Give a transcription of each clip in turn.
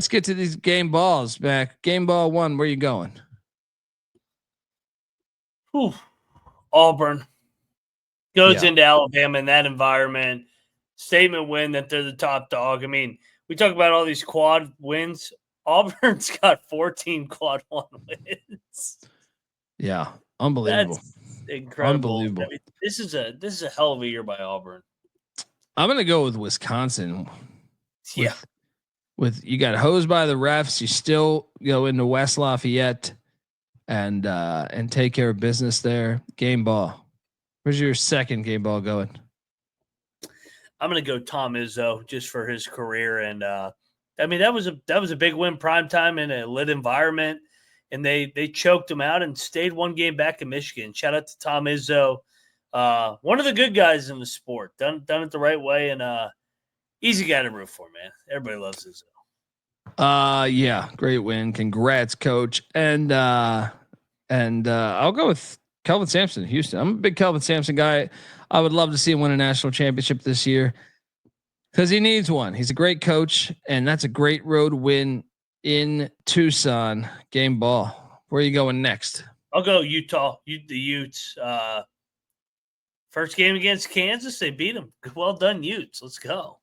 Let's get to these game balls back. Game ball 1, where you going? Whew. Auburn goes into Alabama in that environment. Statement win that they're the top dog. I mean, we talk about all these quad wins. Auburn's got 14 quad 1 wins. Yeah, unbelievable. That's incredible. Unbelievable. I mean, this is a hell of a year by Auburn. I'm gonna go with Wisconsin. Yeah. With you got hosed by the refs, you still go into West Lafayette and take care of business there. Game ball. Where's your second game ball going? I'm gonna go Tom Izzo just for his career, and I mean that was a big win, primetime in a lit environment, and they choked him out and stayed one game back in Michigan. Shout out to Tom Izzo, one of the good guys in the sport, done it the right way, and easy guy to root for, man. Everybody loves Izzo. Yeah, great win. Congrats, coach. And I'll go with Kelvin Sampson, Houston. I'm a big Kelvin Sampson guy. I would love to see him win a national championship this year because he needs one. He's a great coach, and that's a great road win in Tucson. Game ball. Where are you going next? I'll go Utah. The Utes. First game against Kansas, they beat them. Well done, Utes. Let's go.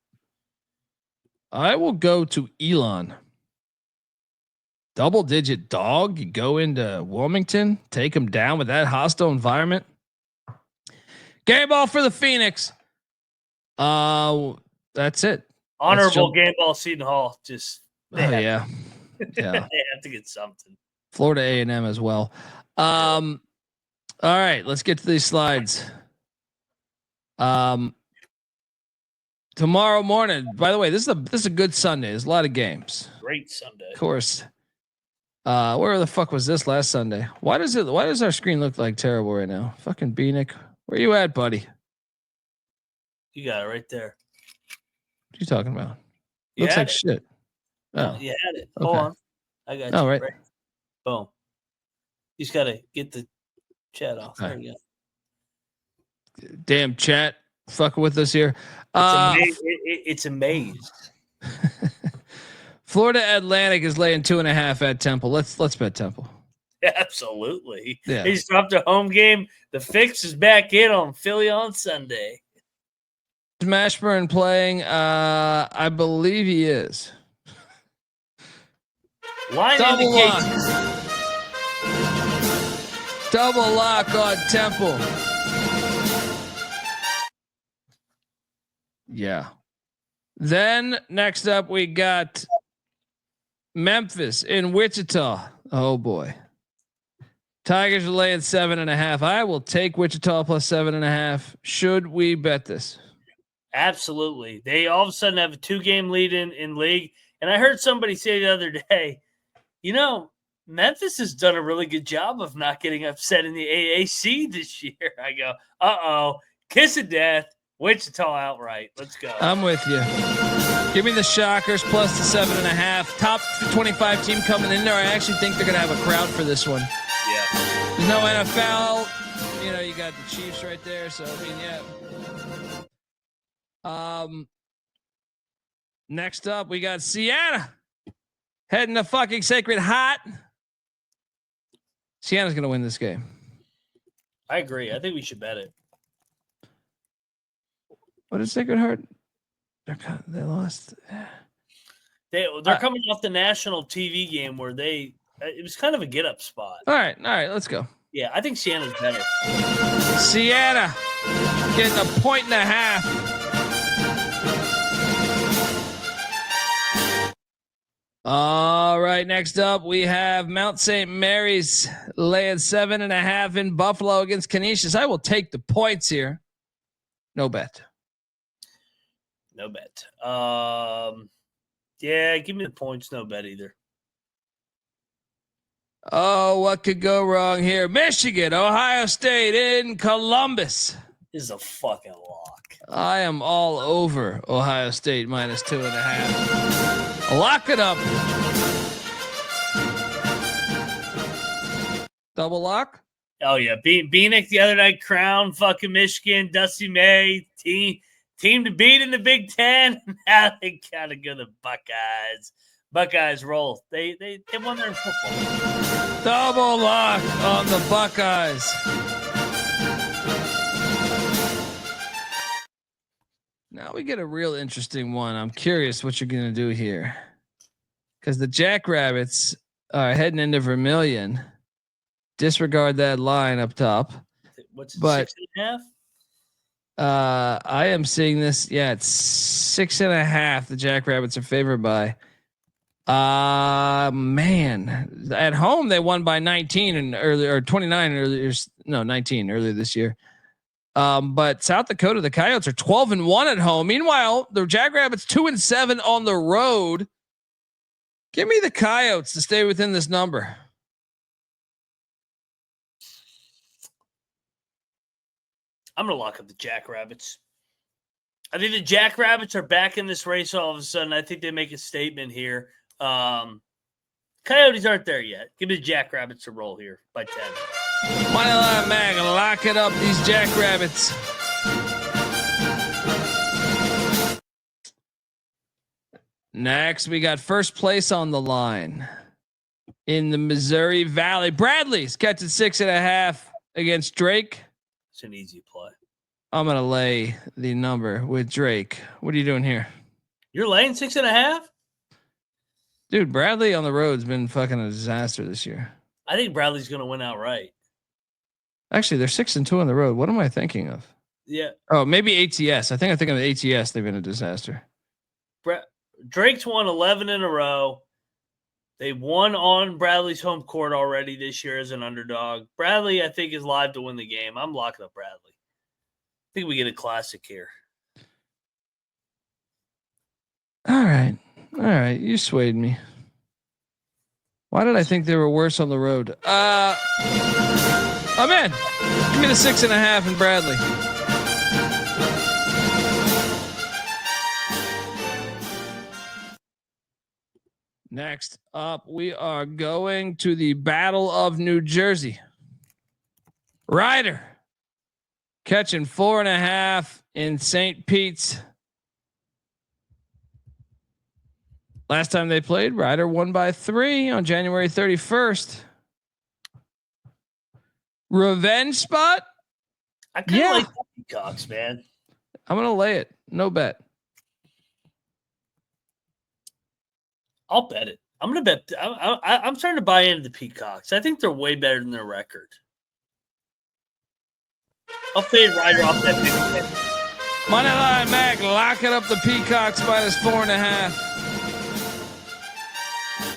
I will go to Elon. Double-digit dog. You go into Wilmington, take them down with that hostile environment. Game ball for the Phoenix. That's it. Honorable game ball, Seton Hall. Just yeah. They have to get something. Florida A&M as well. All right, let's get to these slides. Tomorrow morning. By the way, this is a good Sunday. There's a lot of games. Great Sunday. Of course. Where the fuck was this last Sunday? Why does our screen look like terrible right now? Fucking Beanick. Where you at, buddy? You got it right there. What are you talking about? Looks like shit. Oh, you had it. Hold on. I got you. Oh, right. Boom. You just got to get the chat off. There you go. Damn chat. Fucking with us here. It's a maze. Florida Atlantic is laying 2.5 at Temple. Let's bet Temple. Absolutely. Yeah. He's dropped a home game. The fix is back in on Philly on Sunday. Is Mashburn playing? I believe he is. Line double lock. indications. Double lock on Temple. Yeah. Then next up we got Memphis in Wichita. Oh boy. Tigers are laying 7.5. I will take Wichita plus 7.5. Should we bet this? Absolutely. They all of a sudden have a 2-game lead in league. And I heard somebody say the other day, Memphis has done a really good job of not getting upset in the AAC this year. I go, kiss of death. Wichita outright. Let's go. I'm with you. Give me the Shockers plus the 7.5. Top 25 team coming in there. I actually think they're going to have a crowd for this one. Yeah. There's no NFL. You got the Chiefs right there. So, yeah. Next up, we got Siena heading to fucking Sacred Heart. Siena's going to win this game. I agree. I think we should bet it. What is Sacred Heart? They lost. They're coming off the national TV game where it was kind of a get up spot. All right, let's go. Yeah, I think Siena's better. Siena getting 1.5. All right, next up we have Mount St. Mary's laying 7.5 in Buffalo against Canisius. I will take the points here. No bet. No bet. Yeah, give me the points. No bet either. Oh, what could go wrong here? Michigan, Ohio State in Columbus. This is a fucking lock. I am all over Ohio State minus 2.5. Lock it up. Double lock? Oh, yeah. Beanick the other night, Crown, fucking Michigan, Dusty May, team to beat in the Big Ten. Now they got to go to the Buckeyes. Buckeyes roll. They won their football. Double lock on the Buckeyes. Now we get a real interesting one. I'm curious what you're going to do here. Because the Jackrabbits are heading into Vermilion. Disregard that line up top. What's it, 6.5? I am seeing this. Yeah, it's 6.5. The Jackrabbits are favored by. Man, at home they won by 19 and earlier, or 29 earlier. No, 19 earlier this year. But South Dakota, the Coyotes are 12-1 at home. Meanwhile, the Jackrabbits 2-7 on the road. Give me the Coyotes to stay within this number. I'm going to lock up the Jackrabbits. I think the Jackrabbits are back in this race all of a sudden. I think they make a statement here. Coyotes aren't there yet. Give me the Jackrabbits a roll here by 10. Money line mag, lock it up, these Jackrabbits. Next, we got first place on the line in the Missouri Valley. Bradley's catching 6.5 against Drake. It's an easy play. I'm gonna lay the number with Drake. What are you doing here? You're laying 6.5? Dude, Bradley on the road's been fucking a disaster this year. I think Bradley's going to win outright. Actually, they're 6-2 on the road. What am I thinking of? Yeah. Oh, maybe ATS. I think of the ATS. They've been a disaster. Drake's won 11 in a row. They won on Bradley's home court already this year as an underdog. Bradley, I think, is live to win the game. I'm locking up Bradley. I think we get a classic here. All right. You swayed me. Why did I think they were worse on the road? I'm in. Give me the 6.5 in Bradley. Next up, we are going to the Battle of New Jersey. Ryder catching 4.5 in St. Pete's. Last time they played, Ryder won by 3 on January 31st. Revenge spot? I kind of like the Peacocks, man. I'm going to lay it. No bet. I'll bet it. I'm going to bet. I'm starting to buy into the Peacocks. I think they're way better than their record. I'll fade Ryder off that big hit. Money line, Mac. Locking up the Peacocks minus 4.5.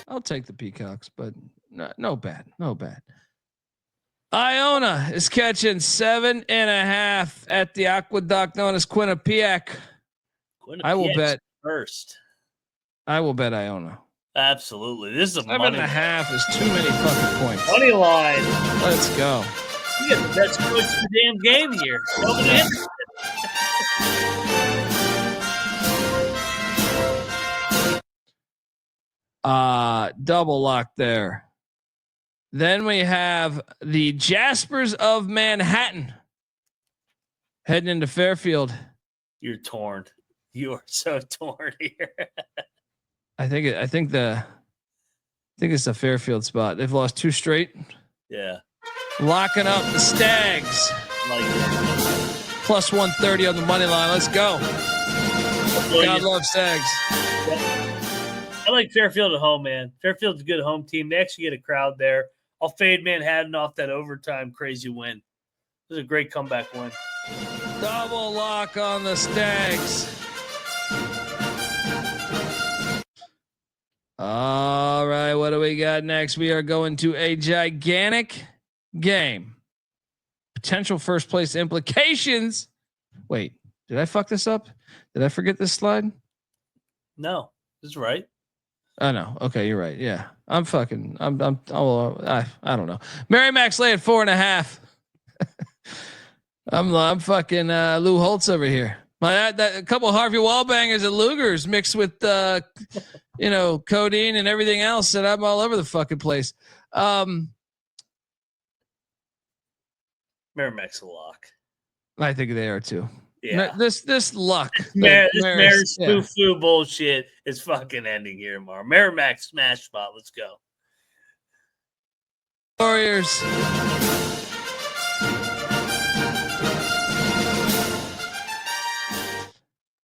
I'll take the Peacocks, but no bad. Iona is catching 7.5 at the aqueduct known as Quinnipiac. I will bet first. I will bet Iona. Absolutely. This is a 7.5 is too many fucking points. Money line. Let's go. You got the best coach in the damn game here. Double lock there. Then we have the Jaspers of Manhattan heading into Fairfield. You're torn. You are so torn here. I think it's a Fairfield spot. They've lost 2 straight. Yeah. Locking up the Stags. Like plus 130 on the money line. Let's go. God love Stags. I like Fairfield at home, man. Fairfield's a good home team. They actually get a crowd there. I'll fade Manhattan off that overtime crazy win. This is a great comeback win. Double lock on the Stags. All right, what do we got next? We are going to a gigantic game. Potential first place implications. Wait, did I fuck this up? Did I forget this slide? No, this is right. I know. Okay, you're right. Yeah, I don't know. Mary Max lay at 4.5. I'm fucking Lou Holtz over here. A couple of Harvey Wallbangers at Luger's mixed with codeine and everything else, and I'm all over the fucking place. Merrimack's a lock. I think they are too. Yeah. This luck. This Maris foo bullshit is fucking ending here tomorrow. Merrimack smash spot. Let's go. Warriors.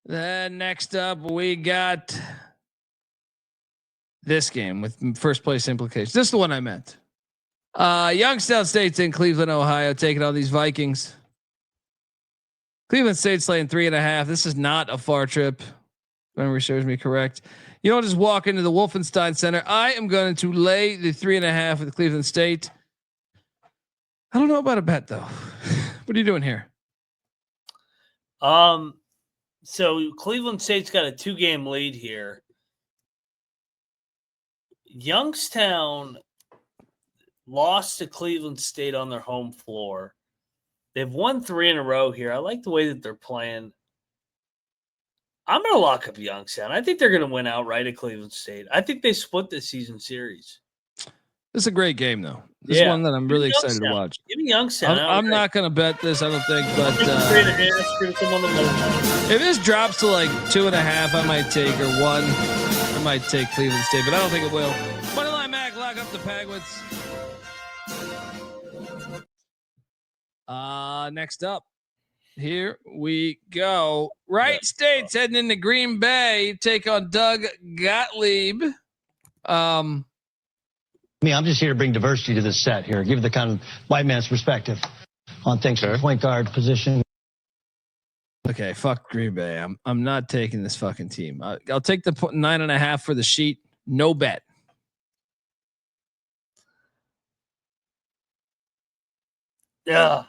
Then next up, we got this game with first place implications. This is the one I meant. Youngstown State's in Cleveland, Ohio, taking on these Vikings. Cleveland State's laying 3.5. This is not a far trip. If memory serves me correct. You don't just walk into the Wolfenstein Center. I am going to lay the 3.5 with Cleveland State. I don't know about a bet though. What are you doing here? So Cleveland State's got a 2-game lead here. Youngstown lost to Cleveland State on their home floor. They've won 3 in a row here. I like the way that they're playing. I'm going to lock up Youngstown. I think they're going to win outright at Cleveland State. I think they split this season series. This is a great game, though. This is one that I'm really excited to watch. Give me Youngstown. I'm not going to bet this, I don't think. But if this drops to like 2.5, I might take, or 1. I might take Cleveland State, but I don't think it will. Moneyline Mac, lock up the Penguins. Next up, here we go. Wright State's heading into Green Bay, take on Doug Gottlieb. I'm just here to bring diversity to this set here, give the kind of white man's perspective on things. Sure. Point guard position. Okay, fuck Green Bay. I'm not taking this fucking team. I'll take the 9.5 for the sheet. No bet. Yeah.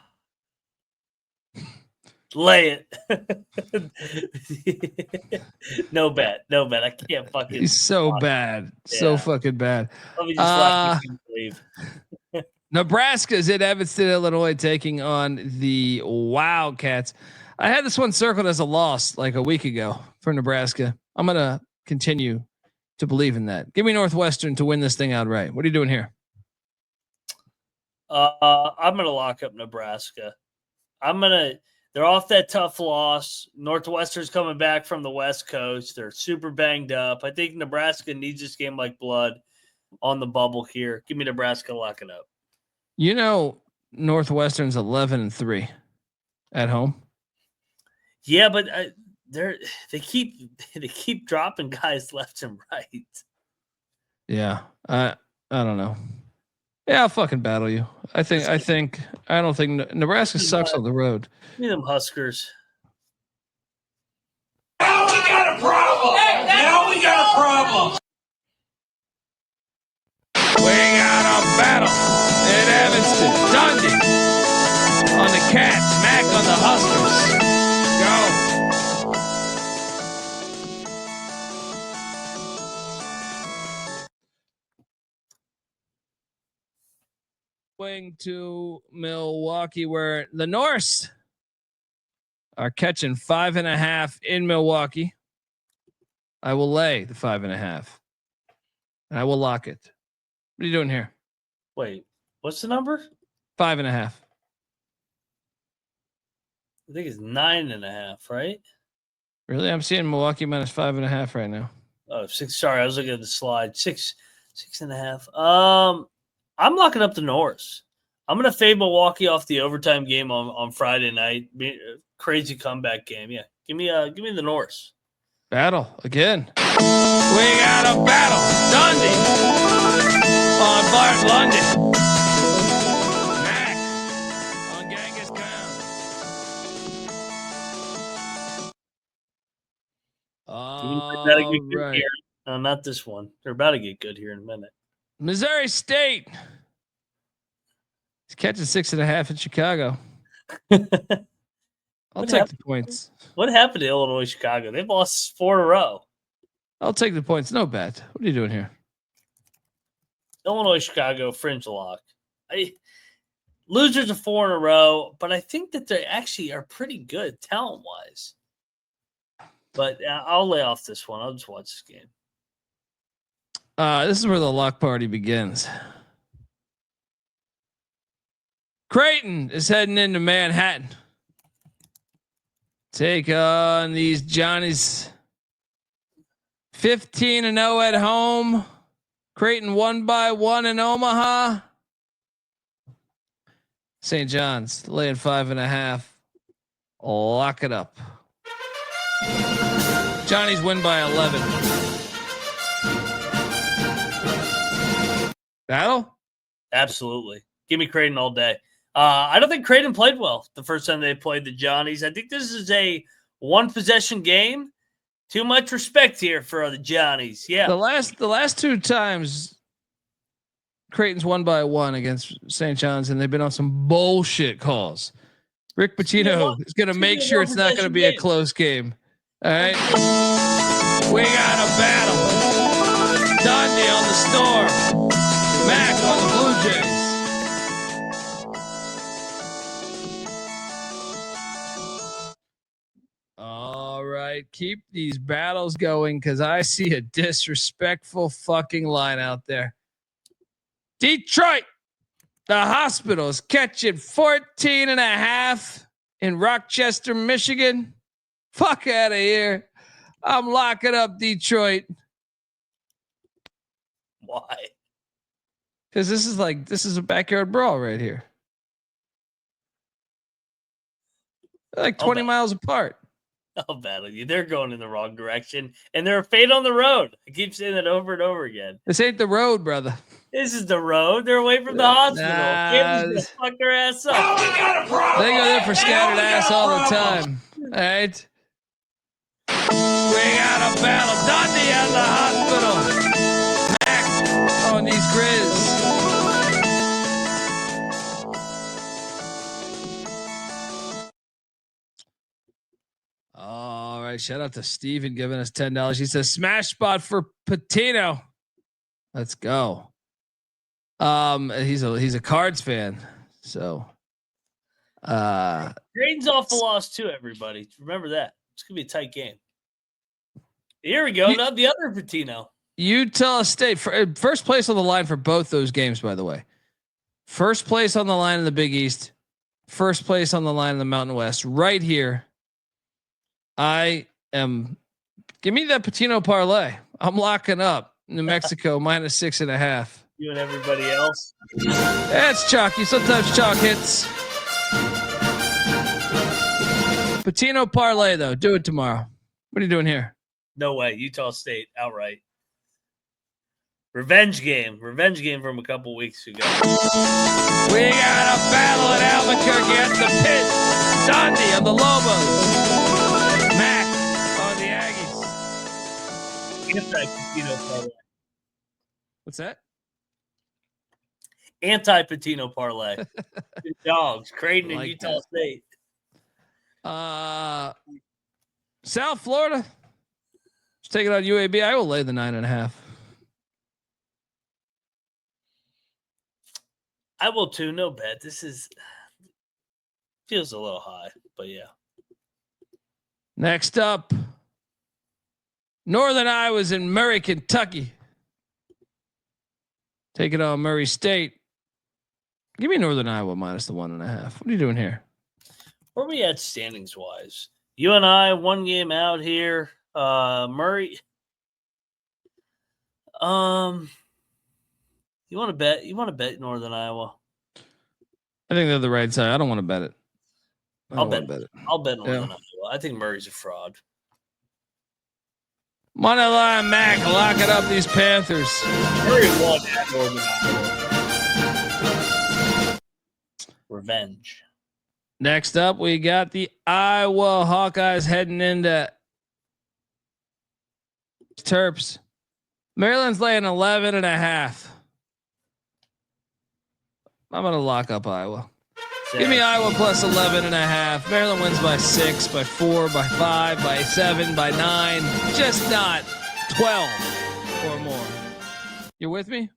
Lay it. No bet. I can't fucking. He's so bad. Yeah. So fucking bad. Let me just leave. Nebraska's in Evanston, Illinois, taking on the Wildcats. I had this one circled as a loss like a week ago for Nebraska. I'm going to continue to believe in that. Give me Northwestern to win this thing outright. What are you doing here? I'm going to lock up Nebraska. They're off that tough loss. Northwestern's coming back from the West Coast. They're super banged up. I think Nebraska needs this game like blood on the bubble here. Give me Nebraska locking up. You know, Northwestern's 11-3 at home. Yeah, but they keep dropping guys left and right. Yeah, I don't know. Yeah, I'll fucking battle you. I don't think Nebraska sucks on the road. Give me them Huskers. Now we got a problem. Now we got a problem. We got a battle in Evanston. Dundee on the Cats. Mac on the Huskers. Go. Going to Milwaukee, where the Norse are catching 5.5 in Milwaukee. I will lay the 5.5, and I will lock it. What are you doing here? Wait, what's the number? 5.5. I think it's 9.5, right? Really? I'm seeing Milwaukee minus 5.5 right now. Oh, 6. Sorry, I was looking at the slide. 6.5. I'm locking up the Norse. I'm going to fade Milwaukee off the overtime game on Friday night. Crazy comeback game. Yeah, give me the Norse. Battle again. We got a battle. Dundee on Bart London. Mac on Genghis Khan. All right. Here. No, not this one. They're about to get good here in a minute. Missouri State. He's catching 6.5 in Chicago. I'll take the points. What happened to Illinois, Chicago? They've lost 4 in a row. I'll take the points. No bet. What are you doing here? Illinois, Chicago, fringe lock. Losers of 4 in a row, but I think that they actually are pretty good talent-wise. But I'll lay off this one. I'll just watch this game. This is where the lock party begins. Creighton is heading into Manhattan. Take on these Johnnies. 15-0 at home. Creighton 1-1 in Omaha. St. John's laying 5.5. Lock it up. Johnny's win by 11. Battle? Absolutely. Give me Creighton all day. I don't think Creighton played well the first time they played the Johnnies. I think this is a one possession game. Too much respect here for the Johnnies. Yeah. The last two times Creighton's 1-1 against St. John's, and they've been on some bullshit calls. Rick Pitino is going to make sure it's not going to be a close game. All right. We got a battle. Dundee on the Storm. Mac on the Blue Jays. All right. Keep these battles going because I see a disrespectful fucking line out there. Detroit. The Hospitals catching 14.5 in Rochester, Michigan. Fuck out of here. I'm locking up Detroit. Why? Because this is a backyard brawl right here. They're like 20 miles apart. I'll battle you. They're going in the wrong direction, and they're a fade on the road. I keep saying that over and over again. This ain't the road, brother. This is the road. They're away from the hospital. Kansas gonna fuck their ass up. Oh, we got a problem. They go there for scattered ass all the time. All right. We got a battle. Dundee at the hospital. Mac on these Grizz. All right. Shout out to Steven giving us $10. He says smash spot for Patino. Let's go. He's a Cards fan. So Creighton's off the loss too, everybody. Remember that. It's gonna be a tight game. Here we go. Not the other Patino. Utah State first place on the line for both those games, by the way. First place on the line in the Big East. First place on the line in the Mountain West. Right here. Give me that Patino parlay. I'm locking up New Mexico -6.5. You and everybody else. That's chalky. Sometimes chalk hits. Patino parlay though. Do it tomorrow. What are you doing here? No way. Utah State outright. Revenge game from a couple weeks ago. We got a battle at Albuquerque at the pit. Dundee on the Lobos. Mac on the Aggies. Anti-Patino parlay. What's that? Anti-Patino parlay. Two dogs. Creighton and Utah State. South Florida. Just take it on UAB. I will lay the 9.5. I will too. No bet. This feels a little high, but yeah. Next up, Northern Iowa's in Murray, Kentucky. Take it on Murray State. Give me Northern Iowa minus the 1.5. What are you doing here? Where are we at standings wise? You and I, one game out here. Murray. You want to bet? You want to bet Northern Iowa? I think they're the right side. I don't want to bet it. I'll bet it. I'll bet Northern Iowa. I think Murray's a fraud. Money line, Mac. Lock it up. These Panthers. Murray won at Northern Iowa. Revenge. Next up, we got the Iowa Hawkeyes heading into Terps. Maryland's laying 11.5. I'm going to lock up Iowa. Give me Iowa plus 11.5. Maryland wins by 6, by 4, by 5, by 7, by 9. Just not 12 or more. You with me?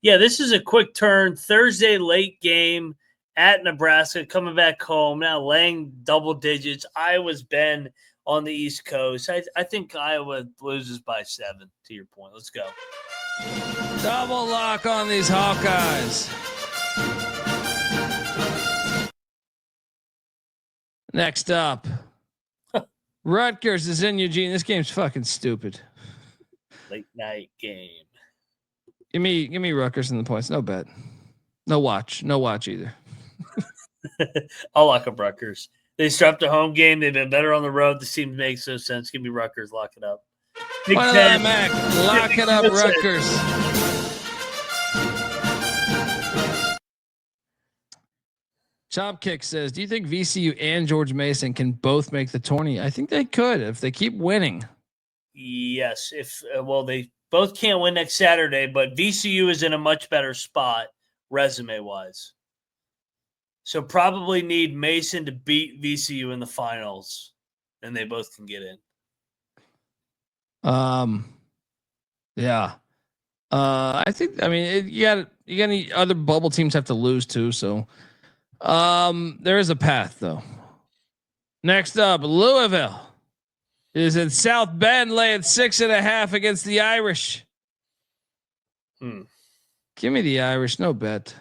Yeah, this is a quick turn. Thursday late game at Nebraska, coming back home, now laying double digits. Iowa's been on the East Coast. I think Iowa loses by 7, to your point. Let's go. Double lock on these Hawkeyes. Next up, Rutgers is in Eugene. This game's fucking stupid. Late night game. Give me Rutgers in the points. No bet. No watch either. I'll lock up Rutgers. They strapped a home game. They've been better on the road. This team makes no sense. Give me Rutgers. Lock it up. Big Ten. Mac. Lock it up, Rutgers. Chop Kick says, do you think VCU and George Mason can both make the tourney? I think they could if they keep winning. Yes. If they both can't win next Saturday, but VCU is in a much better spot resume-wise. So probably need Mason to beat VCU in the finals, and they both can get in. Yeah. I think. I mean, you got any other bubble teams have to lose too. So, there is a path though. Next up, Louisville is in South Bend, laying 6.5 against the Irish. Give me the Irish. No bet.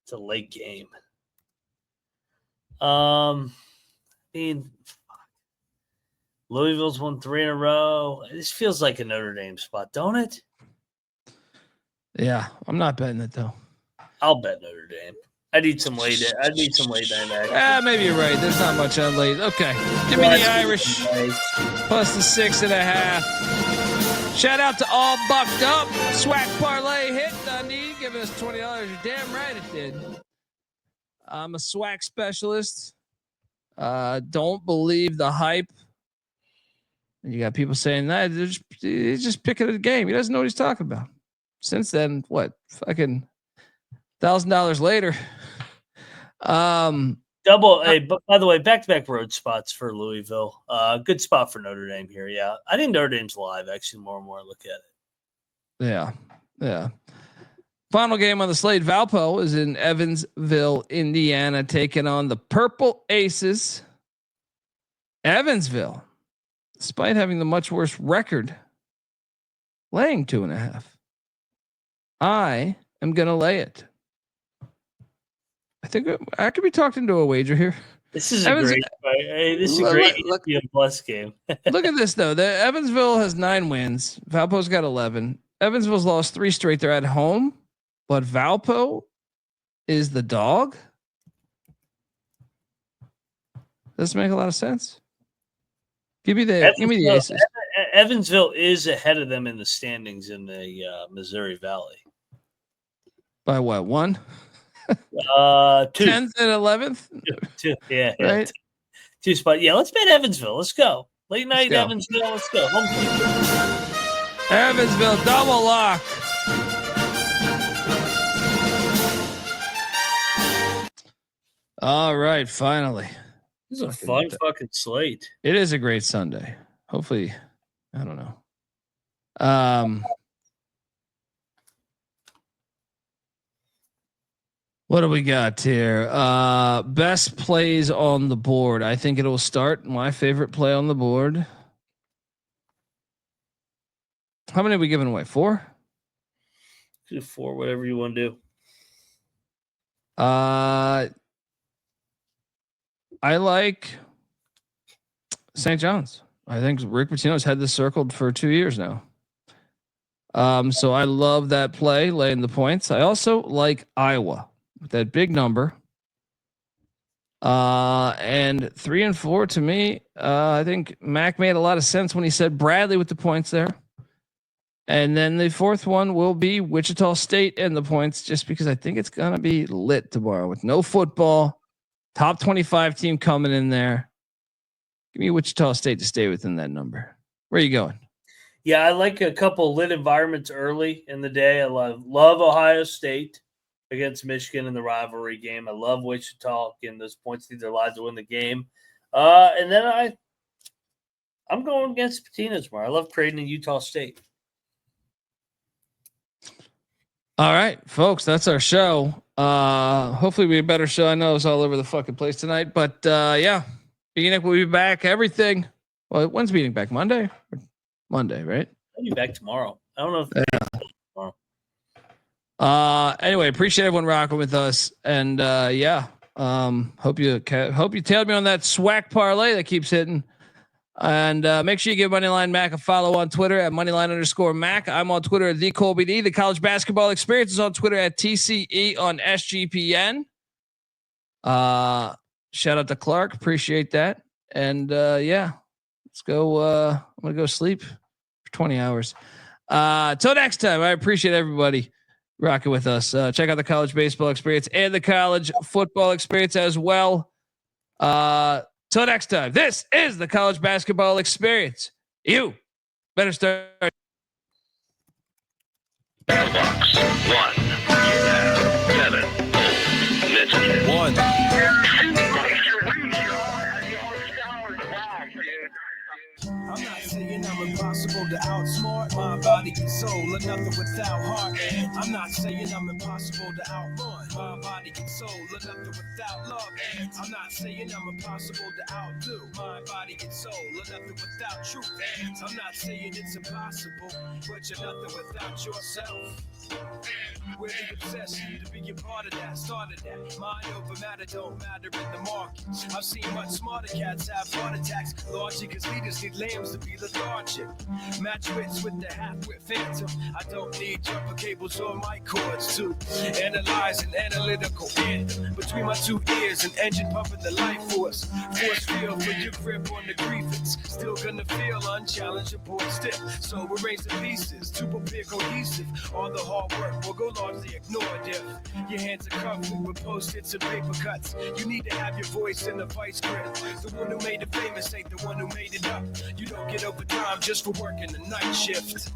It's a late game. I mean, Louisville's won 3 in a row. This feels like a Notre Dame spot, don't it? Yeah, I'm not betting it though. I'll bet Notre Dame. I need some late night action. Maybe you're right. There's not much on late. Okay, give me the Irish plus the 6.5. Shout out to All Bucked Up. Swag parlay hit, Dundee, giving us $20. You're damn right it did. I'm a swag specialist. Don't believe the hype. And you got people saying that he's just picking a game. He doesn't know what he's talking about. Since then, what? Fucking $1,000 later. Double. Hey, but by the way, back-to-back road spots for Louisville. Good spot for Notre Dame here. Yeah, I think Notre Dame's live. Actually, more and more I look at it. Yeah. Final game on the slate. Valpo is in Evansville, Indiana, taking on the Purple Aces. Evansville, despite having the much worse record, laying 2.5. I am gonna lay it. I think I could be talked into a wager here. This is a great plus game. Look at this though. The Evansville has 9 wins. Valpo's got 11. Evansville's lost 3 straight. They're at home, but Valpo is the dog. Doesn't make a lot of sense. Give me the Aces. Evansville is ahead of them in the standings in the Missouri Valley. By what? 1? 2. 10th and 11th. 2. Yeah. Right. 2 spot. Yeah. Let's bet Evansville. Let's go. Late night Evansville. Let's go. Home team. Evansville double lock. All right. Finally. This is a fun fucking slate. It is a great Sunday. Hopefully, I don't know. What do we got here? Best plays on the board. I think it'll start my favorite play on the board. How many are we giving away? 4? Do 4, whatever you want to do. I like St. John's. I think Rick Pitino's had this circled for 2 years now. So I love that play, laying the points. I also like Iowa with that big number. And 3 and 4 to me, I think Mac made a lot of sense when he said Bradley with the points there. And then the 4th one will be Wichita State and the points, just because I think it's going to be lit tomorrow with no football. Top 25 team coming in there. Give me Wichita State to stay within that number. Where are you going? Yeah, I like a couple lit environments early in the day. I love Ohio State against Michigan in the rivalry game. I love Wichita getting those points to their lives to win the game. And then I'm going against Patina tomorrow. I love Creighton and Utah State. All right, folks, that's our show. Hopefully we have a better show. I know it's all over the fucking place tonight, but yeah, Enoch will be back. Everything. Well, when's meeting back? Monday, right? I'll be back tomorrow. I don't know if tomorrow. Anyway, appreciate everyone rocking with us, and yeah, Hope you tailed me on that SWAC parlay that keeps hitting. And make sure you give Moneyline Mac a follow on Twitter at Moneyline_Mac. I'm on Twitter at the Colby D. The College Basketball Experience is on Twitter at TCE on SGPN. Shout out to Clark. Appreciate that. And yeah, let's go. I'm gonna go sleep for 20 hours. Till next time. I appreciate everybody rocking with us. Check out the College Baseball Experience and the College Football Experience as well. Till next time, this is the College Basketball Experience. You better start. Box 1. 7. Missed 1. I'm not saying I'm impossible to outsmart my body and soul, or nothing without heart. And I'm not saying I'm impossible to outrun my body and soul, or nothing without love. And I'm not saying I'm impossible to outdo my body and soul, or nothing without truth. And I'm not saying it's impossible, but you're nothing without yourself. We're the obsession to be a part of that, started that. Mind over matter don't matter in the market. I've seen much smarter cats have heart attacks. Logic is leaders need lambs to be lethargic. Match wits with the half-wit phantom. I don't need jumper cables or mic cords to analyze an analytical anthem. Between my two ears, an engine pumping the life force. Force field for your grip on the grievance. Still gonna feel unchallengeable and stiff. So arrange the pieces to prepare cohesive. All the hard work will go largely ignored if your hands are covered with post-its and paper cuts. You need to have your voice in the vice grip. The one who made it famous ain't the one who made it up. You don't get overtime just for working the night shift.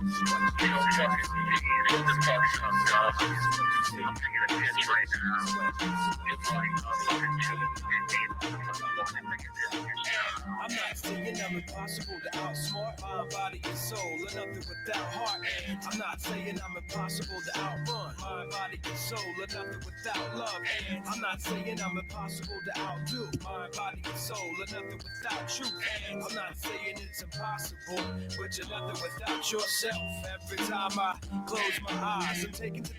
I'm not saying I'm impossible to outsmart my body and soul, or nothing without heart. And I'm not saying I'm impossible to outrun my body and soul, or nothing without love. And I'm not saying I'm impossible to outdo my body and soul, or nothing without truth. And I'm not saying it's impossible, but you're nothing without yourself. Every time I close my eyes, I'm taken to the